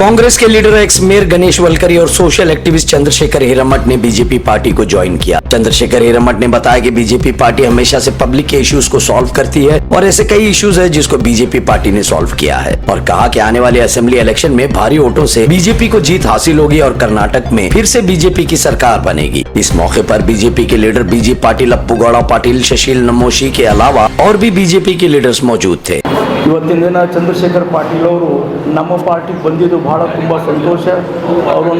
कांग्रेस के leader x mayor Ganesh वलकरी और social activist Chandrashekhar Hiremath ने बीजेपी पार्टी को ज्वाइन किया। चंद्रशेखर हिरेमठ ने बताया कि बीजेपी पार्टी हमेशा से पब्लिक के इश्यूज को सॉल्व करती है और ऐसे कई इश्यूज है जिसको बीजेपी पार्टी ने सॉल्व किया है, और कहा कि आने वाले असेंबली इलेक्शन में भारी वोटों से बीजेपी को जीत हासिल होगी और कर्नाटक में फिर से बीजेपी की सरकार बनेगी। इस मौके पर बीजेपी के लीडर बीजे पाटिल, अप्पू गौड़ा पाटिल, शशील नमोशी के अलावा और भी बीजेपी के लीडर्स मौजूद थे। ಇವತ್ತಿನ ದಿನ ಚಂದ್ರಶೇಖರ್ ಪಾಟೀಲ್ ಅವರು ನಮ್ಮ ಪಾರ್ಟಿಗೆ ಬಂದಿದ್ದು ಬಹಳ ತುಂಬ ಸಂತೋಷ। ಅವರು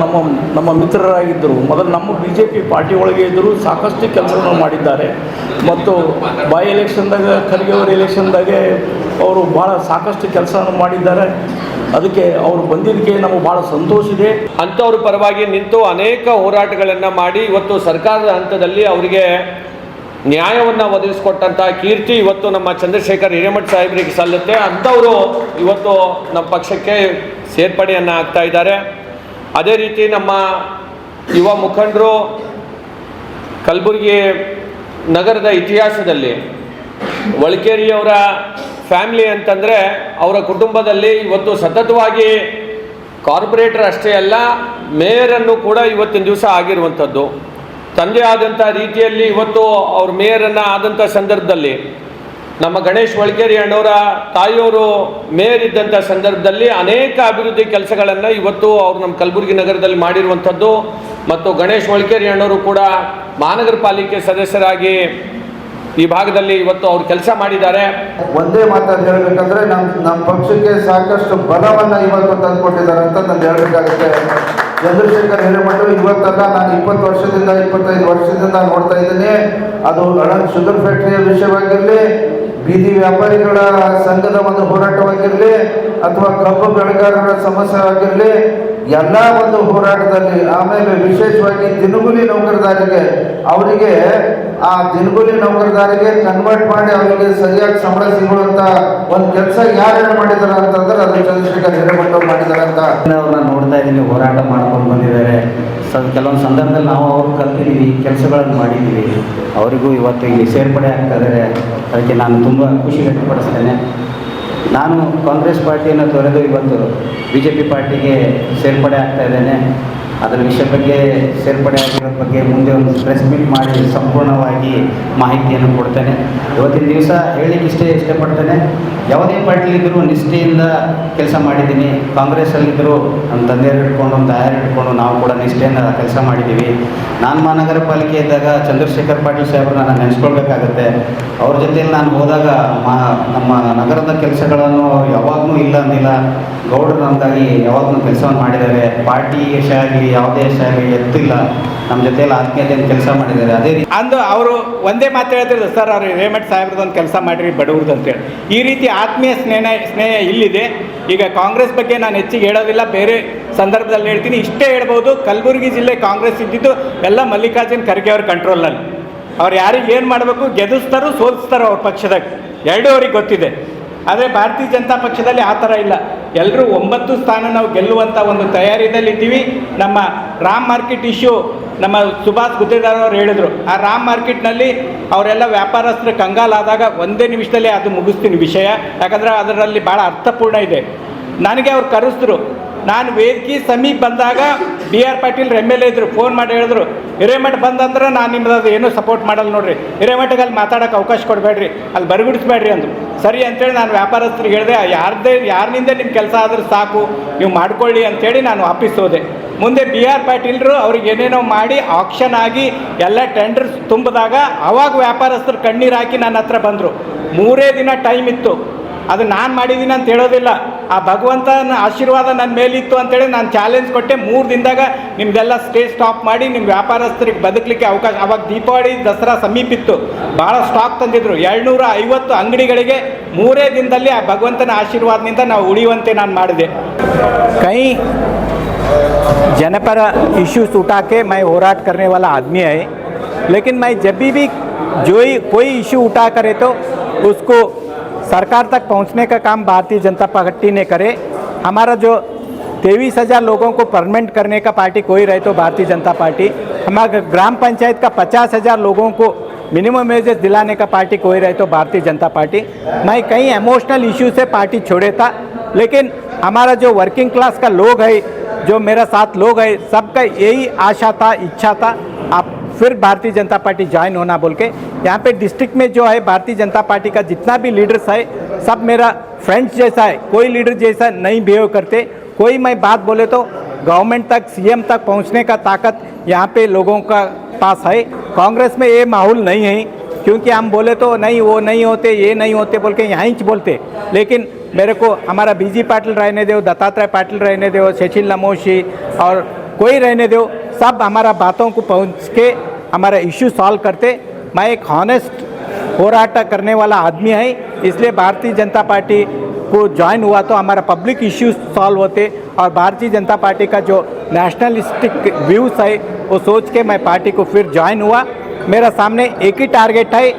ನಮ್ಮ ಮಿತ್ರರಾಗಿದ್ದರು, ಮೊದಲು ನಮ್ಮ BJP ಪಾರ್ಟಿ ಒಳಗೆ ಇದ್ದರು, ಸಾಕಷ್ಟು ಕೆಲಸಗಳನ್ನು ಮಾಡಿದ್ದಾರೆ ಮತ್ತು ಬೈ ಎಲೆಕ್ಷನ್ದಾಗ ಖರ್ಗೆ ಅವರ ಎಲೆಕ್ಷನ್ದಾಗೆ ಅವರು ಭಾಳ ಸಾಕಷ್ಟು ಕೆಲಸವನ್ನು ಮಾಡಿದ್ದಾರೆ। ಅದಕ್ಕೆ ಅವರು ಬಂದಿದ್ದಕ್ಕೆ ನಮಗೆ ಭಾಳ ಸಂತೋಷ ಇದೆ। ಅಂಥವ್ರ ಪರವಾಗಿ ನಿಂತು ಅನೇಕ ಹೋರಾಟಗಳನ್ನು ಮಾಡಿ ಇವತ್ತು ಸರ್ಕಾರದ ಹಂತದಲ್ಲಿ ಅವರಿಗೆ ನ್ಯಾಯವನ್ನು ಒದಗಿಸಿಕೊಟ್ಟಂಥ ಕೀರ್ತಿ ಇವತ್ತು ನಮ್ಮ ಚಂದ್ರಶೇಖರ್ ಹಿರೇಮಠ್ ಸಾಹೇಬರಿಗೆ ಸಲ್ಲುತ್ತೆ। ಅಂಥವರು ಇವತ್ತು ನಮ್ಮ ಪಕ್ಷಕ್ಕೆ ಸೇರ್ಪಡೆಯನ್ನು ಆಗ್ತಾ ಇದ್ದಾರೆ। ಅದೇ ರೀತಿ ನಮ್ಮ ಯುವ ಮುಖಂಡರು ಕಲಬುರಗಿ ನಗರದ ಇತಿಹಾಸದಲ್ಲಿ ವಲ್ಕೇರಿಯವರ ಫ್ಯಾಮಿಲಿ ಅಂತಂದರೆ ಅವರ ಕುಟುಂಬದಲ್ಲಿ ಇವತ್ತು ಸತತವಾಗಿ ಕಾರ್ಪೊರೇಟರ್ ಅಷ್ಟೇ ಅಲ್ಲ, ಮೇಯರನ್ನು ಕೂಡ ಇವತ್ತಿನ ದಿವಸ ಆಗಿರುವಂಥದ್ದು। ತಂದೆ ಆದಂಥ ರೀತಿಯಲ್ಲಿ ಇವತ್ತು ಅವ್ರ ಮೇಯರನ್ನು ಆದಂಥ ಸಂದರ್ಭದಲ್ಲಿ ನಮ್ಮ ಗಣೇಶ್ ವಲ್ಕೇರಿ ಅಣ್ಣವರ ತಾಯಿಯವರು ಮೇಯರ್ ಇದ್ದಂಥ ಸಂದರ್ಭದಲ್ಲಿ ಅನೇಕ ಅಭಿವೃದ್ಧಿ ಕೆಲಸಗಳನ್ನು ಇವತ್ತು ಅವರು ನಮ್ಮ ಕಲಬುರಗಿ ನಗರದಲ್ಲಿ ಮಾಡಿರುವಂಥದ್ದು ಮತ್ತು ಗಣೇಶ್ ವಲ್ಕೇರಿ ಅಣ್ಣವರು ಕೂಡ ಮಹಾನಗರ ಪಾಲಿಕೆ ಸದಸ್ಯರಾಗಿ ಈ ಭಾಗದಲ್ಲಿ ಇವತ್ತು ಅವರು ಕೆಲಸ ಮಾಡಿದ್ದಾರೆ। ಒಂದೇ ಮಾತನ್ನು ಹೇಳಬೇಕಂದ್ರೆ ನಮ್ಮ ಪಕ್ಷಕ್ಕೆ ಸಾಕಷ್ಟು ಬಲವನ್ನು ಇವತ್ತು ತಂದುಕೊಟ್ಟಿದ್ದಾರೆ ಅಂತ ನಾನು ಹೇಳಬೇಕಾಗುತ್ತೆ। ಚಂದ್ರಶೇಖರ್ ಹಿರೇಮಠ ಇವತ್ತಲ್ಲ, ನಾನು 20 ವರ್ಷದಿಂದ 25 ವರ್ಷದಿಂದ ನೋಡ್ತಾ ಇದ್ದೀನಿ। ಅದು ಅಳನ್ ಶುಗರ್ ಫ್ಯಾಕ್ಟರಿಯ ವಿಷಯವಾಗಿರಲಿ, ಬೀದಿ ವ್ಯಾಪಾರಿಗಳ ಸಂಘದ ಒಂದು ಹೋರಾಟವಾಗಿರಲಿ ಅಥವಾ ಕಬ್ಬು ಬೆಳೆಗಾರರ ಸಮಸ್ಯೆ ಆಗಿರಲಿ, ಎಲ್ಲ ಒಂದು ಹೋರಾಟದಲ್ಲಿ ಆಮೇಲೆ ವಿಶೇಷವಾಗಿ ದಿನಗೂಲಿ ನೌಕರದಾರಿಗೆ ಅವರಿಗೆ ಆ ದಿನಗೂಲಿ ನೌಕರದಾರಿಗೆ ಕನ್ವರ್ಟ್ ಮಾಡಿ ಅವರಿಗೆ ಸರಿಯಾಗಿ ಸಂಬಳ ಸಿಗುವಂತ ಒಂದು ಕೆಲಸ ಯಾರು ಮಾಡಿದಾರೆ ಅಂತಂದ್ರೆ ಅದು ಚಂದ್ರಶೇಖರ್ ಹಿರೇಮಠ ಮಾಡಿದ್ದಾರೆ ಅಂತ ಅವ್ರನ್ನ ನೋಡ್ತಾ ಇದ್ದೀನಿ। ಹೋರಾಟ ಮಾಡ್ಕೊಂಡು ಬಂದಿದ್ದಾರೆ। ಕೆಲವೊಂದು ಸಂದರ್ಭದಲ್ಲಿ ನಾವು ಅವ್ರು ಕಲ್ತಿದ್ದೀವಿ, ಕೆಲಸಗಳನ್ನು ಮಾಡಿದ್ದೀವಿ, ಅವರಿಗೂ ಇವತ್ತು ಇಲ್ಲಿ ಸೇರ್ಪಡೆ ಆಗ್ತಾ ಇದ್ದಾರೆ। ಅದಕ್ಕೆ ನಾನು ತುಂಬ ಖುಷಿ ವ್ಯಕ್ತಪಡಿಸ್ತೇನೆ। ನಾನು ಕಾಂಗ್ರೆಸ್ ಪಾರ್ಟಿಯನ್ನು ತೊರೆದು ಇವತ್ತು BJP ಪಾರ್ಟಿಗೆ ಸೇರ್ಪಡೆ ಆಗ್ತಾ ಇದ್ದೇನೆ। ಅದರ ವಿಷಯ ಬಗ್ಗೆ, ಸೇರ್ಪಡೆ ಆಗಿರೋದ್ರ ಬಗ್ಗೆ ಮುಂದೆ ಒಂದು ಪ್ರೆಸ್ ಮೀಟ್ ಮಾಡಿ ಸಂಪೂರ್ಣವಾಗಿ ಮಾಹಿತಿಯನ್ನು ಕೊಡ್ತೇನೆ। ಇವತ್ತಿನ ದಿವಸ ಹೇಳಲಿಕ್ಕೆ ಇಷ್ಟಪಡ್ತೇನೆ, ಯಾವುದೇ ಪಾರ್ಟಿಲಿದ್ದರೂ ನಿಷ್ಠೆಯಿಂದ ಕೆಲಸ ಮಾಡಿದ್ದೀನಿ। ಕಾಂಗ್ರೆಸ್ಸಲ್ಲಿದ್ದರೂ ನಮ್ಮ ತಂದೆಯರು ಹಿಡ್ಕೊಂಡು, ನಮ್ಮ ತಾಯರು ಹಿಡ್ಕೊಂಡು ನಾವು ಕೂಡ ನಿಷ್ಠೆಯಿಂದ ಕೆಲಸ ಮಾಡಿದ್ದೀವಿ। ನಾನು ಮಹಾನಗರ ಪಾಲಿಕೆ ಇದ್ದಾಗ ಚಂದ್ರಶೇಖರ್ ಪಾಟೀಲ್ ಸಾಹೇಬ್ರನ್ನ ನಾನು ನೆನೆಸ್ಕೊಳ್ಬೇಕಾಗತ್ತೆ। ಅವ್ರ ಜೊತೆಯಲ್ಲಿ ನಾನು ಹೋದಾಗ ನಮ್ಮ ನಗರದ ಕೆಲಸಗಳನ್ನು ಯಾವಾಗಲೂ ಇಲ್ಲ ಅಂದಿಲ್ಲ, ಗೌಡರು ನಮಗಾಗಿ ಯಾವಾಗಲೂ ಕೆಲಸವನ್ನು ಮಾಡಿದ್ದಾರೆ। ಪಾರ್ಟಿ ಯಶ ಆಗಲಿ ಯಾವುದೇ ಯಶ ಆಗಲಿ ಎತ್ತಿಲ್ಲ, ನಮ್ಮ ಜೊತೆಯಲ್ಲಿ ಆತ್ಮೀಯತೆಯನ್ನು ಕೆಲಸ ಮಾಡಿದ್ದಾರೆ। ಅದೇ ರೀತಿ ಅಂದು ಅವರು ಒಂದೇ ಮಾತು ಹೇಳ್ತಿದ್ರು, ಸರ್ ಅವರು ಹಿರೇಮಠ ಸಾಹೇಬ್ರದೊಂದು ಕೆಲಸ ಮಾಡಿರಿ ಬಡವ್ರದ್ದು ಅಂತೇಳಿ। ಈ ರೀತಿ ಆತ್ಮೀಯ ಸ್ನೇಹ ಇಲ್ಲಿದೆ। ಈಗ ಕಾಂಗ್ರೆಸ್ ಬಗ್ಗೆ ನಾನು ಹೆಚ್ಚಿಗೆ ಹೇಳೋದಿಲ್ಲ, ಬೇರೆ ಸಂದರ್ಭದಲ್ಲಿ ಹೇಳ್ತೀನಿ। ಇಷ್ಟೇ ಹೇಳ್ಬೋದು, ಕಲಬುರಗಿ ಜಿಲ್ಲೆ ಕಾಂಗ್ರೆಸ್ ಇದ್ದಿದ್ದು ಎಲ್ಲ ಮಲ್ಲಿಕಾರ್ಜುನ್ ಖರ್ಗೆ ಅವ್ರ ಕಂಟ್ರೋಲ್ನಲ್ಲಿ। ಅವ್ರು ಯಾರಿಗೆ ಏನು ಮಾಡಬೇಕು, ಗೆಲ್ಲಿಸ್ತಾರೋ ಸೋಲಿಸ್ತಾರೋ ಅವ್ರ ಪಕ್ಷದಾಗ, ಎರಡೂ ಅವ್ರಿಗೆ ಗೊತ್ತಿದೆ। ಆದರೆ ಭಾರತೀಯ ಜನತಾ ಪಕ್ಷದಲ್ಲಿ ಆ ಥರ ಇಲ್ಲ, ಎಲ್ಲರೂ 9 ಸ್ಥಾನ ನಾವು ಗೆಲ್ಲುವಂಥ ಒಂದು ತಯಾರಿಯಲ್ಲಿದ್ದೀವಿ। ನಮ್ಮ ರಾಮ್ ಮಾರ್ಕೆಟ್ ಇಶ್ಯೂ ನಮ್ಮ ಸುಭಾಷ್ ಗುತ್ತೇದಾರ್ ಅವರು ಹೇಳಿದರು, ಆ ರಾಮ್ ಮಾರ್ಕೆಟ್ನಲ್ಲಿ ಅವರೆಲ್ಲ ವ್ಯಾಪಾರಸ್ಥರು ಕಂಗಾಲಾದಾಗ ಒಂದೇ ನಿಮಿಷದಲ್ಲಿ ಅದು ಮುಗಿಸ್ತೀನಿ ವಿಷಯ, ಯಾಕಂದರೆ ಅದರಲ್ಲಿ ಭಾಳ ಅರ್ಥಪೂರ್ಣ ಇದೆ। ನನಗೆ ಅವ್ರು ಕರೆಸಿದ್ರು, ನಾನು ವೇದಿಕೆ ಸಮೀಪ ಬಂದಾಗ BR ಪಾಟೀಲ್ MLA ಇದ್ದರು, ಫೋನ್ ಮಾಡಿ ಹೇಳಿದ್ರು, ಹಿರೇಮಠ ಬಂದಂದ್ರೆ ನಾನು ನಿಮ್ಮದು ಅದು ಏನೂ ಸಪೋರ್ಟ್ ಮಾಡಲ್ಲ ನೋಡಿರಿ, ಹಿರೇಮಠಗೆ ಅಲ್ಲಿ ಮಾತಾಡೋಕೆ ಅವಕಾಶ ಕೊಡಬೇಡ್ರಿ, ಅಲ್ಲಿ ಬರಗುಡಿಸ್ಬೇಡ್ರಿ ಅಂದರು। ಸರಿ ಅಂತೇಳಿ ನಾನು ವ್ಯಾಪಾರಸ್ಥರಿಗೆ ಹೇಳಿದೆ, ಯಾರಿನಿಂದ ನಿಮ್ಮ ಕೆಲಸ ಆದ್ರೆ ಸಾಕು, ನೀವು ಮಾಡ್ಕೊಳ್ಳಿ ಅಂಥೇಳಿ ನಾನು ವಾಪಸ್ ಹೋದೆ। ಮುಂದೆ BR ಪಾಟೀಲ್ರು ಅವ್ರಿಗೆ ಏನೇನೋ ಮಾಡಿ ಆಕ್ಷನ್ ಆಗಿ ಎಲ್ಲ ಟೆಂಡರ್ಸ್ ತುಂಬಿದಾಗ ಅವಾಗ ವ್ಯಾಪಾರಸ್ಥರು ಕಣ್ಣೀರು ಹಾಕಿ ನನ್ನ ಹತ್ರ ಬಂದರು। 3 ದಿನ ಟೈಮ್ ಇತ್ತು, ಅದು ನಾನು ಮಾಡಿದ್ದೀನಿ ಅಂತ ಹೇಳೋದಿಲ್ಲ, ಆ ಭಗವಂತನ ಆಶೀರ್ವಾದ ನನ್ನ ಮೇಲಿತ್ತು ಅಂತೇಳಿ ನಾನು ಚಾಲೆಂಜ್ ಕೊಟ್ಟೆ। 3 ದಿನದಾಗ ನಿಮ್ಮದೆಲ್ಲ ಸ್ಟೇ ಸ್ಟಾಪ್ ಮಾಡಿ ನಿಮ್ಮ ವ್ಯಾಪಾರಸ್ಥರಿಗೆ ಬದುಕಲಿಕ್ಕೆ ಅವಕಾಶ। ಅವಾಗ ದೀಪಾವಳಿ ದಸರಾ ಸಮೀಪ ಇತ್ತು, ಭಾಳ ಸ್ಟಾಕ್ ತಂದಿದ್ರು, 250 ಅಂಗಡಿಗಳಿಗೆ 3 ದಿನದಲ್ಲಿ ಆ ಭಗವಂತನ ಆಶೀರ್ವಾದದಿಂದ ನಾವು ಉಳಿಯುವಂತೆ ನಾನು ಮಾಡಿದೆ। ಕೈ जनपर इश्यूज उठा के मैं होराट करने वाला आदमी है, लेकिन मैं जब भी कोई इश्यू उठा करे तो उसको सरकार तक पहुंचने का काम भारतीय जनता पार्टी ने करे। हमारा जो 23,000 लोगों को परमानेंट करने का पार्टी कोई रहे तो भारतीय जनता पार्टी, हमारा ग्राम पंचायत का 50,000 लोगों को मिनिमम वेजेस दिलाने का पार्टी कोई रहे तो भारतीय जनता पार्टी। मैं कई इमोशनल इश्यू से पार्टी छोड़े था, लेकिन हमारा जो वर्किंग क्लास का लोग है, जो मेरा साथ लोग है, सबका यही आशा था, इच्छा था आप फिर भारतीय जनता पार्टी ज्वाइन होना बोल के। यहाँ पे डिस्ट्रिक्ट में जो है भारतीय जनता पार्टी का जितना भी लीडर्स है सब मेरा फ्रेंड्स जैसा है, कोई लीडर जैसा नहीं बिहेव करते। कोई मैं बात बोले तो गवर्नमेंट तक, सीएम तक पहुँचने का ताकत यहाँ पे लोगों का पास है। कांग्रेस में ये माहौल नहीं है, क्योंकि हम बोले तो नहीं वो नहीं होते, ये नहीं होते बोल के यहाँ ही बोलते। लेकिन मेरे को हमारा बीजी पाटिल रहने दो, दत्तात्रेय पाटिल रहने दो, शशील नमोशी और कोई रहने दो, सब हमारा बातों को पहुँच के हमारा इश्यू सॉल्व करते। मैं एक हॉनेस्ट होराटा करने वाला आदमी है, इसलिए भारतीय जनता पार्टी को ज्वाइन हुआ तो हमारा पब्लिक इश्यूज सॉल्व होते। और भारतीय जनता पार्टी का जो नेशनलिस्टिक व्यूज़ है वो सोच के मैं पार्टी को फिर ज्वाइन हुआ। मेरा सामने एक ही टारगेट है,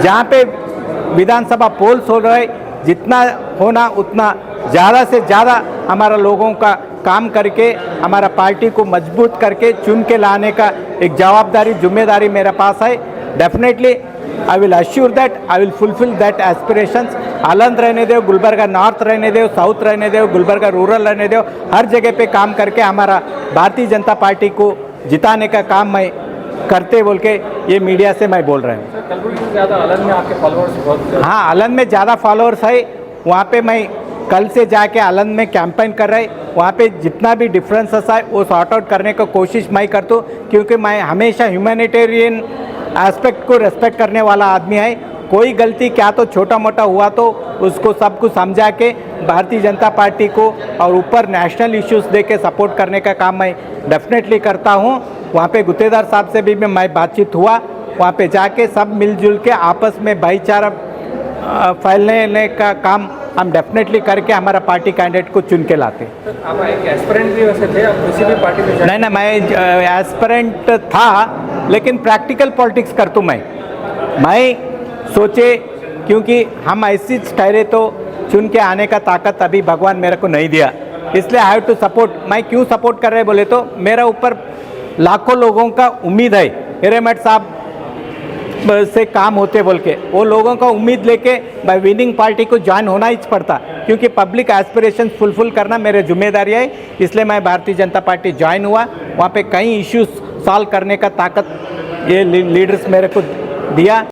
जहाँ पे विधानसभा पोल्स हो रहे, जितना होना उतना ज़्यादा से ज़्यादा हमारा लोगों का काम करके हमारा पार्टी को मजबूत करके चुन के लाने का एक जवाबदारी, जिम्मेदारी मेरे पास है। Definitely I will assure that I will fulfil that aspirations. Aland रहने दो, गुलबर्गा नॉर्थ रहने दो, साउथ रहने दो, गुलबर्गा रूरल रहने दो, हर जगह पे काम करके हमारा भारतीय जनता पार्टी को जिताने का काम मैं करते बोल के ये मीडिया से मैं बोल रहा हूँ। कलबुर्गी से ज़्यादा आलंद में आपके फॉलोअर्स बहुत। हाँ, आलंद में ज़्यादा फॉलोअर्स है। वहाँ पे मैं कल से जाके आलंद में कैंपेन कर रहे, वहाँ पे जितना भी डिफरेंसेस है वो सॉर्ट आउट करने का कोशिश मैं करता हूँ, क्योंकि मैं हमेशा ह्यूमैनिटेरियन एस्पेक्ट को रेस्पेक्ट करने वाला आदमी है। कोई गलती क्या तो छोटा मोटा हुआ तो उसको सब कुछ समझा के भारतीय जनता पार्टी को और ऊपर नेशनल इश्यूज दे के सपोर्ट करने का काम मैं डेफिनेटली करता हूँ। वहाँ पे गुत्तेदार साहब से भी मैं बातचीत हुआ, वहाँ पे जाके सब मिलजुल के आपस में भाईचारा फैलने का काम हम डेफिनेटली करके हमारा पार्टी कैंडिडेट को चुन के लाते। आप एक एस्पिरेंट भी वैसे थे, आप किसी भी पार्टी में नहीं, मैं एस्पिरेंट था, लेकिन प्रैक्टिकल पॉलिटिक्स करता हूँ मैं सोचे, क्योंकि हम ऐसी ठहरे तो चुन के आने का ताकत अभी भगवान मेरे को नहीं दिया, इसलिए आई हैव टू सपोर्ट। मैं क्यों सपोर्ट कर रहे बोले तो मेरा ऊपर लाखों लोगों का उम्मीद है, हिरेमठ साहब से काम होते बोल के, वो लोगों का उम्मीद लेके भाई विनिंग पार्टी को ज्वाइन होना ही पड़ता, क्योंकि पब्लिक एस्पिरेशन फुलफिल करना मेरे जिम्मेदारी है। इसलिए मैं भारतीय जनता पार्टी ज्वाइन हुआ। वहाँ पे कई इश्यूज सॉल्व करने का ताकत ये लीडर्स मेरे को दिया।